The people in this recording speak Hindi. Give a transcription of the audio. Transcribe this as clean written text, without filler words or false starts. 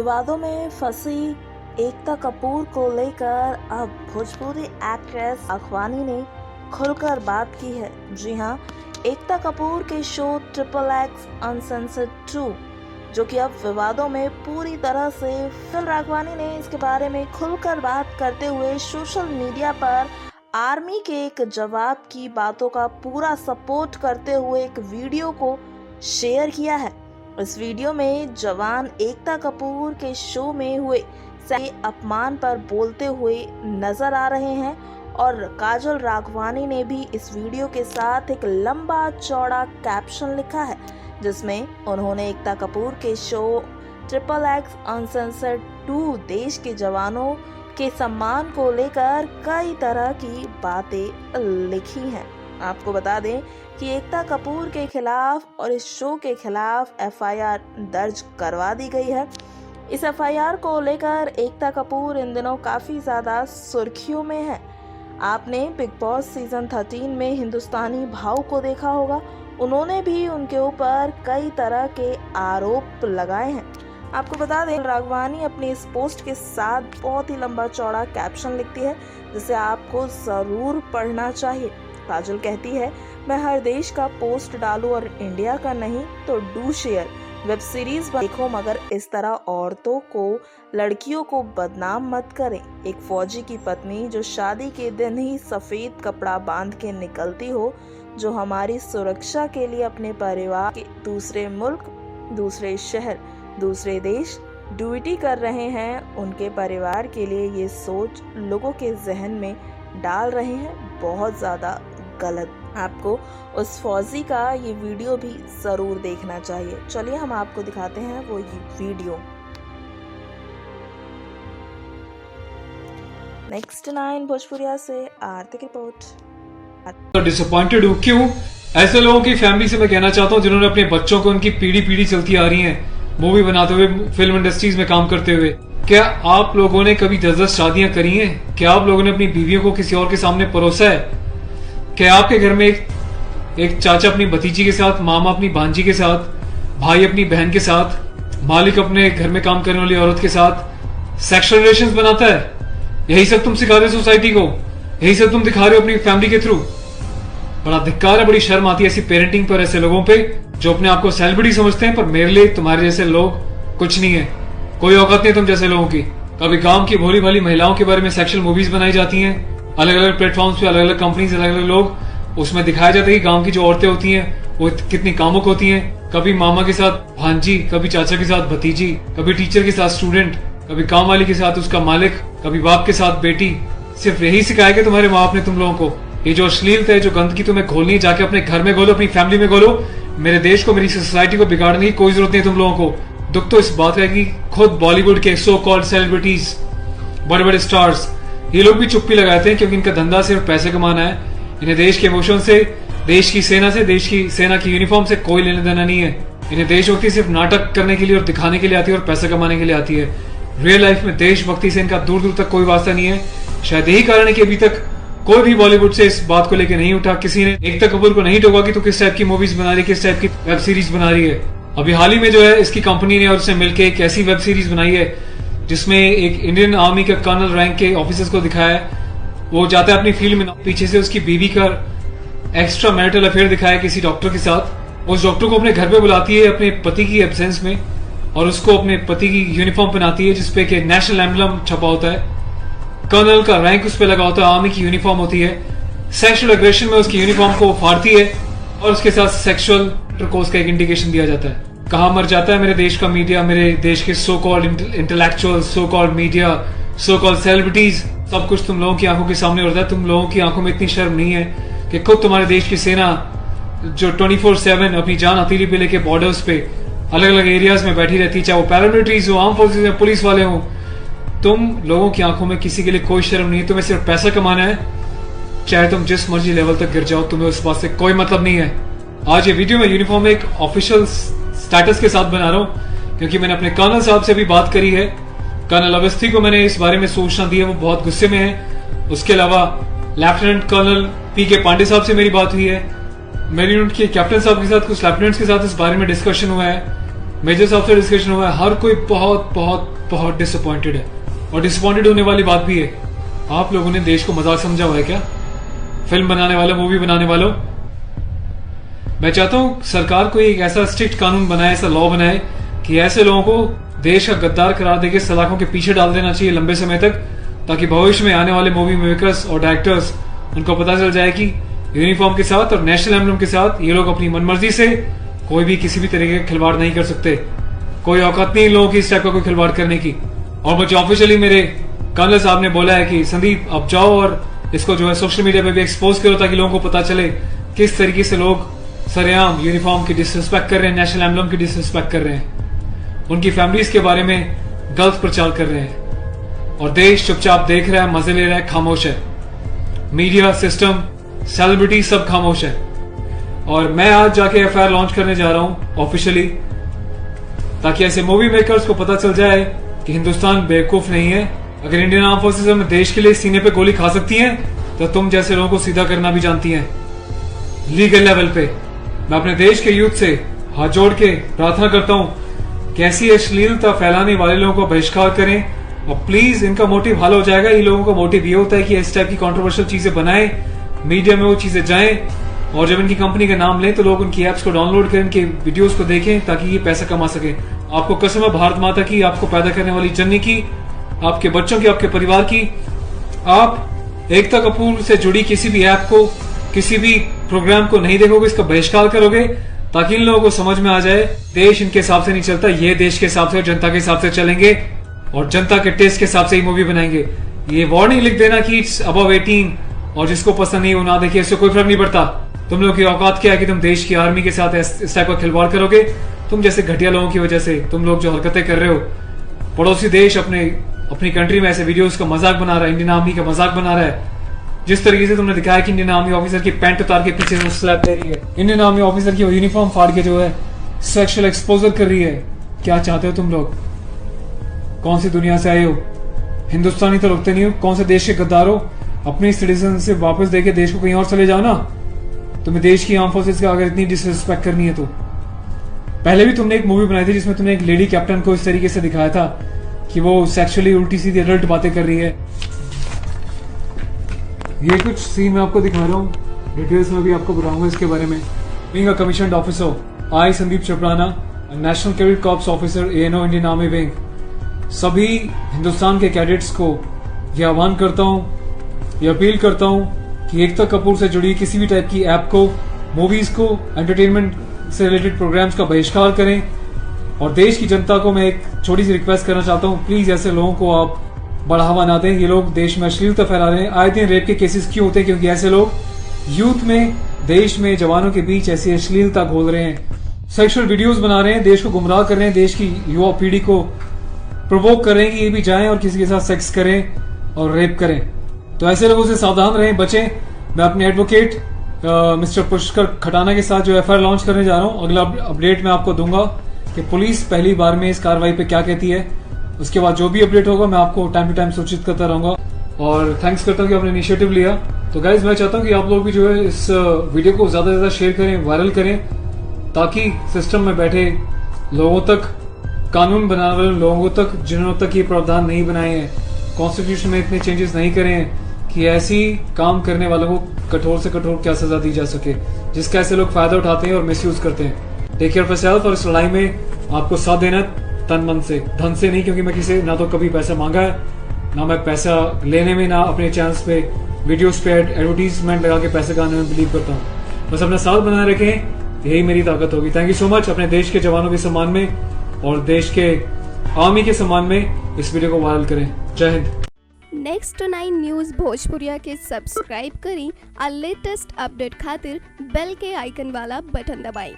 विवादों में फंसी एकता कपूर को लेकर अब भोजपुरी एक्ट्रेस अखवानी ने खुलकर बात की है। जी हां, एकता कपूर के शो XXX अनसेंसर्ड 2 जो कि अब विवादों में पूरी तरह से फिर राघवानी ने इसके बारे में खुलकर बात करते हुए सोशल मीडिया पर आर्मी के एक जवाब की बातों का पूरा सपोर्ट करते हुए एक वीडियो को शेयर किया है। इस वीडियो में जवान एकता कपूर के शो में हुए अपमान पर बोलते हुए नजर आ रहे हैं और काजल राघवानी ने भी इस वीडियो के साथ एक लंबा चौड़ा कैप्शन लिखा है, जिसमें उन्होंने एकता कपूर के शो XXX अनसेंसर्ड 2 देश के जवानों के सम्मान को लेकर कई तरह की बातें लिखी हैं। आपको बता दें कि एकता कपूर के खिलाफ और इस शो के खिलाफ FIR दर्ज करवा दी गई है। इस FIR को लेकर एकता कपूर इन दिनों काफ़ी ज़्यादा सुर्खियों में है। आपने बिग बॉस सीजन 13 में हिंदुस्तानी भाव को देखा होगा, उन्होंने भी उनके ऊपर कई तरह के आरोप लगाए हैं। आपको बता दें, राघवानी अपनी इस पोस्ट के साथ बहुत ही लंबा चौड़ा कैप्शन लिखती है, जिसे आपको ज़रूर पढ़ना चाहिए। काजल कहती है, मैं हर देश का पोस्ट डालूं और इंडिया का नहीं तो डू शेयर। वेब सीरीज देखो मगर इस तरह औरतों को, लड़कियों को बदनाम मत करें। एक फौजी की पत्नी जो शादी के दिन ही सफेद कपड़ा बांध के निकलती हो, जो हमारी सुरक्षा के लिए अपने परिवार के दूसरे मुल्क, दूसरे शहर, दूसरे देश ड्यूटी कर रहे हैं, उनके परिवार के लिए ये सोच लोगों के जहन में डाल रहे हैं बहुत ज़्यादा गलत। आपको उस फौजी का ये वीडियो भी ज़रूर देखना चाहिए। चलिए हम आपको दिखाते हैं वो ये वीडियो। नेक्स्ट 9 भोजपुरिया से आर्थिक रिपोर्ट। तो डिसअपॉइंटेड हूँ, क्यों? ऐसे लोगों की फैमिली से मैं कहना चाहता हूँ जिन्होंने अपने बच्चों को उनकी पीढ़ी चलती आ रही है, मूवी बनाते हुए, फिल्म इंडस्ट्रीज में काम करते हुए। क्या आप लोगों ने कभी 10-10 शादियां करी हैं? क्या आप लोगों ने अपनी बीवियों को किसी और के सामने परोसा है? क्या आपके घर में एक चाचा अपनी भतीजी के साथ, मामा अपनी भांजी के साथ, भाई अपनी बहन के साथ, मालिक अपने घर में काम करने वाली औरत के साथ सेक्सुअल रिलेशंस बनाता है? यही सब तुम सिखा रहे हो सोसाइटी को? यही सब तुम दिखा रहे हो अपनी फैमिली के थ्रू? बड़ा धिक्कार है, बड़ी शर्म आती है ऐसी पेरेंटिंग पर, ऐसे लोगों पे जो अपने आप को सेलिब्रिटी समझते हैं। पर मेरे लिए तुम्हारे जैसे लोग कुछ नहीं है, कोई औकात नहीं तुम जैसे लोगों की। कभी गांव की भोली भाली महिलाओं के बारे में सेक्सुअल मूवीज बनाई जाती हैं, अलग अलग प्लेटफॉर्म्स पे, अलग अलग कंपनीज, अलग अलग लोग, उसमें दिखाया जाता है कि गांव की जो औरतें होती हैं वो कितनी कामुक होती हैं। कभी मामा के साथ भांजी, कभी चाचा के साथ भतीजी, कभी टीचर के साथ स्टूडेंट, कभी काम वाली के साथ उसका मालिक, कभी बाप के साथ बेटी। सिर्फ यही सिखाया कि तुम्हारे माँ बाप ने तुम लोगों को? ये जो अश्लीलता है, जो गंदगी तुम्हें घोलनी है, जाके अपने घर में घोलो, अपनी फैमिली में घोलो। मेरे देश को, मेरी सोसाइटी को बिगाड़ने की कोई जरूरत नहीं है तुम लोगों को। दुख तो इस बात का है कि खुद बॉलीवुड के सो कॉल्ड सेलिब्रिटीज, बड़े बड़े स्टार्स, ये लोग भी चुप्पी लगाते हैं क्योंकि इनका धंधा सिर्फ पैसे कमाना है। इन्हें देश के इमोशन से, देश की सेना से, देश की सेना की यूनिफॉर्म से कोई लेना देना नहीं है। इन्हें देशभक्ति सिर्फ नाटक करने के लिए और दिखाने के लिए आती है और पैसा कमाने के लिए आती है। रियल लाइफ में देशभक्ति से इनका दूर दूर तक कोई वास्ता नहीं है। शायद यही कारण है कि अभी तक कोई भी बॉलीवुड से इस बात को लेकर नहीं उठा। किसी ने एकता कपूर को नहीं टोका कि तू किस टाइप की मूवीज बना रही है, किस टाइप की वेब सीरीज बना रही है। अभी हाल ही में जो है, इसकी कंपनी ने और उसने मिलकर एक ऐसी वेब सीरीज बनाई है जिसमें एक इंडियन आर्मी के कर्नल रैंक के ऑफिसर्स को दिखाया है। वो जाता है अपनी फील्ड में, पीछे से उसकी बीवी का एक्स्ट्रा मैरिटल अफेयर दिखाया किसी डॉक्टर के साथ। उस डॉक्टर को अपने घर पे बुलाती है अपने पति की एब्सेंस में और उसको अपने पति की यूनिफॉर्म पहनाती है, जिसपे कि नेशनल एम्बलम छपा होता है, कर्नल का रैंक उस पर लगा होता है, आर्मी की यूनिफॉर्म होती है। सेक्सुअल एग्रेशन में उसकी यूनिफॉर्म को फाड़ती है और उसके साथ सेक्सुअल इंटरकोर्स का एक इंडिकेशन दिया जाता है। कहाँ मर जाता है मेरे देश का मीडिया, मेरे देश के so called intellectual, so called media, so called celebrities. सब कुछ तुम लोगों की आंखों के सामने होता है। तुम लोगों की आंखों में इतनी शर्म नहीं है कि खुद तुम्हारे देश की सेना जो 24/7 अपनी जान हथेली पे लेके बॉर्डर्स पे अलग अलग एरियाज में बैठी रहती है, चाहे वो पैरामिलिट्रीज हो, आर्म फोर्सेज हो, पुलिस वाले हो, तुम लोगों की आंखों में किसी के लिए कोई शर्म नहीं है। तुम्हें सिर्फ पैसा कमाना है, चाहे तुम जिस मर्जी लेवल तक गिर जाओ, तुम्हें उस बात से कोई मतलब नहीं है। आज ये वीडियो मैं यूनिफॉर्म एक ऑफिशियल स्टेटस के साथ बना रहा हूँ क्योंकि मैंने अपने कर्नल साहब से भी बात करी है। कर्नल अवस्थी को मैंने इस बारे में सूचना दी है, वो बहुत गुस्से में है। उसके अलावा लेफ्टिनेंट कर्नल PK पांडे साहब से मेरी बात हुई है। मेरी यूनिट के कैप्टन साहब के साथ, कुछ लेफ्टिनेंट्स के साथ इस बारे में डिस्कशन हुआ है। मेजर साहब से डिस्कशन हुआ है, हर कोई बहुत बहुत बहुत डिसअपॉइंटेड है। और डिसअपॉइंटेड होने वाली बात भी है, आप लोगों ने देश को मजाक समझा हुआ है क्या? फिल्म बनाने वालों, मूवी बनाने वालों, मैं चाहता हूं सरकार कोई एक ऐसा स्ट्रिक्ट कानून बनाए, ऐसा लॉ बनाए कि ऐसे लोगों को देश का गद्दार करार देके सलाखों के पीछे डाल देना चाहिए लंबे समय तक, ताकि भविष्य में आने वाले मूवी मेकर्स और डायरेक्टर्स उनको पता चल जाए कि यूनिफॉर्म के साथ और नेशनल एम्बलम के साथ ये लोग अपनी मनमर्जी से कोई भी किसी भी तरीके का खिलवाड़ नहीं कर सकते। कोई औकात नहीं इन लोगों की इस टाइप का कोई खिलवाड़ करने की। और मुझे ऑफिशियली मेरे कर्नल साहब ने बोला है कि संदीप आप जाओ और इसको जो है सोशल मीडिया पे भी एक्सपोज करो, ताकि लोगों को पता चले किस तरीके से लोग सरेआम यूनिफॉर्म की डिसरिस्पेक्ट कर रहे हैं, नेशनल एम्बलम की डिसरिस्पेक्ट कर रहे हैं, उनकी फैमिलीज के बारे में गलत प्रचार कर रहे हैं। और देश चुपचाप देख रहा है, मजे ले रहा है, खामोश है। मीडिया, सिस्टम, सेलिब्रिटी सब खामोश है। और मैं आज जाके एफआईआर लॉन्च करने जा रहा हूं ऑफिशियली, ताकि ऐसे मूवी मेकर्स को पता चल जाए कि हिंदुस्तान बेवकूफ नहीं है। अगर इंडियन आर्म फोर्सेस में देश के लिए सीने पे गोली खा सकती हैं, तो तुम जैसे लोगों को सीधा करना भी जानती हैं लीगल लेवल पे। मैं अपने देश के यूथ से हाथ जोड़ के प्रार्थना करता हूं कि ऐसी अश्लीलता फैलाने वाले लोगों को बहिष्कार करें। और प्लीज इनका मोटिव हल हो जाएगा। ये लोगों का मोटिव ये होता है कि इस टाइप की कंट्रोवर्शियल चीजें बनाएं, मीडिया में वो चीजें जाएं, और जब इनकी कंपनी का नाम लें तो लोग उनकी एप्स को डाउनलोड करें, इनके वीडियोस को देखें, ताकि ये पैसा कमा सके। आपको कसम है भारत माता की, आपको पैदा करने वाली जननी की, आपके बच्चों की, आपके परिवार की, आप एकता कपूर से जुड़ी किसी भी ऐप को, किसी भी प्रोग्राम को नहीं देखोगे, इसका बहिष्कार करोगे, ताकि इन लोगों को समझ में आ जाए देश इनके हिसाब से नहीं चलता, ये देश के हिसाब से और जनता के हिसाब से चलेंगे, और जनता के टेस्ट के हिसाब से ही मूवी बनाएंगे। ये वार्निंग लिख देना कि इट्स अबव 18, और जिसको पसंद नहीं वो ना देखिए, इससे कोई फर्क नहीं पड़ता। तुम लोग की औकात क्या है कि तुम देश की आर्मी के साथ इस टाइप का खिलवाड़ करोगे? तुम जैसे घटिया लोगों की वजह से तुम लोग जो हरकतें कर रहे हो, पड़ोसी देश अपनी कंट्री में ऐसे वीडियोस का मजाक बना रहा है, इंडियन आर्मी का मजाक बना रहा है। जिस तरीके से तुमने दिखाया कि इंडियन आर्मी ऑफिसर की पैंट उतार के पीछे से स्लैप दे रही है, इंडियन आर्मी ऑफिसर की यूनिफॉर्म फाड़ के जो है सेक्सुअल एक्सपोजर कर रही है, क्या चाहते हो तुम लोग? कौन सी दुनिया से आए हो? हिंदुस्तानी तो लगते नहीं हो। कौन से देश के गद्दार हो? अपनी सिटीजन से वापस देके देश को कहीं और चले जाओ ना। तुम्हें देश की आर्म फोर्सेस का अगर इतनी डिसरिस्पेक्ट करनी है तो। पहले भी तुमने एक मूवी बनाई थी जिसमें तुमने एक लेडी कैप्टन को इस तरीके से दिखाया था कि वो सेक्सुअली उल्टी सीधी एडल्ट बातें कर रही है। ये कुछ सीन मैं आपको दिखा रहा हूँ, डिटेल्स में भी आपको बताऊंगा इसके बारे में। Being a commissioned officer, I Sandeep चपराना, national cadet corps officer, ANO Indian army wing, सभी हिंदुस्तान के कैडेट्स को यह आह्वान करता हूँ, ये अपील करता हूँ कि एकता कपूर से जुड़ी किसी भी टाइप की ऐप को, मूवीज को, एंटरटेनमेंट से रिलेटेड प्रोग्राम्स का बहिष्कार करें। और देश की जनता को मैं एक छोटी सी रिक्वेस्ट करना चाहता हूँ, प्लीज ऐसे लोगों को आप बढ़ावा ना दें। ये लोग देश में अश्लीलता फैला रहे हैं। आए दिन रेप के केसेस क्यों होते हैं? क्योंकि ऐसे लोग यूथ में, देश में, जवानों के बीच ऐसी अश्लीलता घोल रहे हैं, सेक्सुअल वीडियोस बना रहे हैं, देश को गुमराह कर रहे हैं, देश की युवा पीढ़ी को प्रोवोक कर रहे हैं कि ये भी जाएं और किसी के साथ सेक्स करें और रेप करें। तो ऐसे लोगों से सावधान रहें, बचें। मैं अपने एडवोकेट मिस्टर पुष्कर खटाना के साथ जो एफआईआर लॉन्च करने जा रहा हूँ, अगला अपडेट मैं आपको दूंगा कि पुलिस पहली बार में इस कार्रवाई पे क्या कहती है। उसके बाद जो भी अपडेट होगा मैं आपको टाइम टू टाइम सूचित करता रहूंगा। और थैंक्स करता हूँ कि आपने इनिशिएटिव लिया। तो गाइज मैं चाहता हूँ कि आप लोग भी जो है इस वीडियो को ज्यादा से ज्यादा शेयर करें, वायरल करें, ताकि सिस्टम में बैठे लोगों तक, कानून बनाने वाले लोगों तक, जिन्होंने तक ये प्रावधान नहीं बनाए हैं, कॉन्स्टिट्यूशन में इतने चेंजेस नहीं करे हैं कि ऐसी काम करने वालों को कठोर से कठोर क्या सजा दी जा सके, जिसका ऐसे लोग फायदा उठाते हैं और मिसयूज करते हैं। Take care of yourself. और इस लड़ाई में आपको साथ देना तन मन से, धन से नहीं, क्योंकि मैं किसी ना तो कभी पैसा मांगा है, ना मैं पैसा लेने में, ना अपने चैनल्स पे वीडियोस पे एडवर्टीजमेंट लगा के पैसे कमाने में बिलीव करता हूँ। बस अपना साथ बनाए रखें, यही मेरी ताकत होगी। Thank you so much. अपने देश के जवानों के सम्मान में और देश के आर्मी के सम्मान में इस वीडियो को वायरल करें। जय हिंद। नेक्स्ट 9 न्यूज़ भोजपुरिया के सब्सक्राइब करी और लेटेस्ट अपडेट खातिर बेल के आइकन वाला बटन दबाएं।